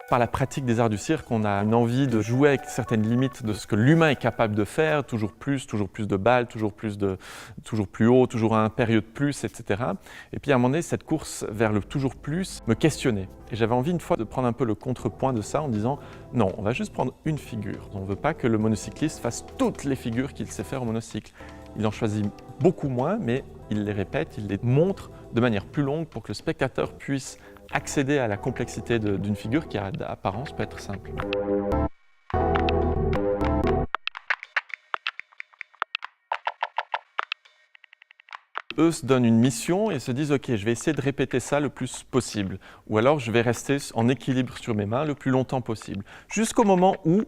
Par la pratique des arts du cirque, on a une envie de jouer avec certaines limites de ce que l'humain est capable de faire, toujours plus de balles, toujours plus haut, toujours un période de plus, etc. Et puis à un moment donné, cette course vers le toujours plus me questionnait. Et j'avais envie une fois de prendre un peu le contrepoint de ça en disant non, on va juste prendre une figure. On ne veut pas que le monocycliste fasse toutes les figures qu'il sait faire au monocycle. Il en choisit beaucoup moins, mais il les répète, il les montre de manière plus longue pour que le spectateur puisse accéder à la complexité d'une figure qui, à apparence, peut être simple. Eux se donnent une mission et se disent « Ok, je vais essayer de répéter ça le plus possible. » Ou alors, je vais rester en équilibre sur mes mains le plus longtemps possible. Jusqu'au moment où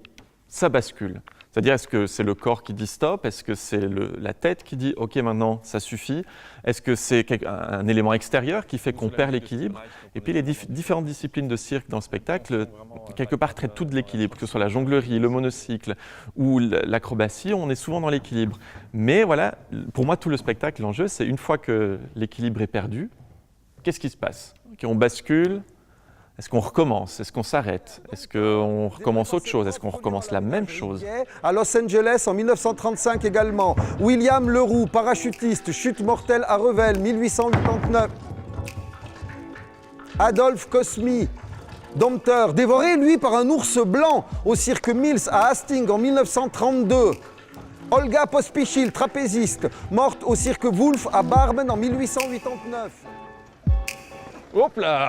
ça bascule. C'est-à-dire, est-ce que c'est le corps qui dit stop? Est-ce que c'est la tête qui dit ok, maintenant ça suffit? Est-ce que c'est un élément extérieur qui fait qu'on perd l'équilibre? Et puis les différentes disciplines de cirque dans le spectacle, quelque part, traitent tout de l'équilibre, que ce soit la jonglerie, le monocycle ou l'acrobatie, on est souvent dans l'équilibre. Mais voilà, pour moi, tout le spectacle, l'enjeu, c'est une fois que l'équilibre est perdu, qu'est-ce qui se passe? On bascule. Est-ce qu'on recommence? Est-ce qu'on s'arrête? Est-ce qu'on recommence autre chose? Est-ce qu'on recommence la même chose? À Los Angeles en 1935 également. William Leroux, parachutiste, chute mortelle à Revel, 1889. Adolphe Cosmi, dompteur, dévoré lui par un ours blanc au cirque Mills à Hastings en 1932. Olga Pospichil, trapéziste, morte au cirque Wolf à Barben en 1889. Hop là!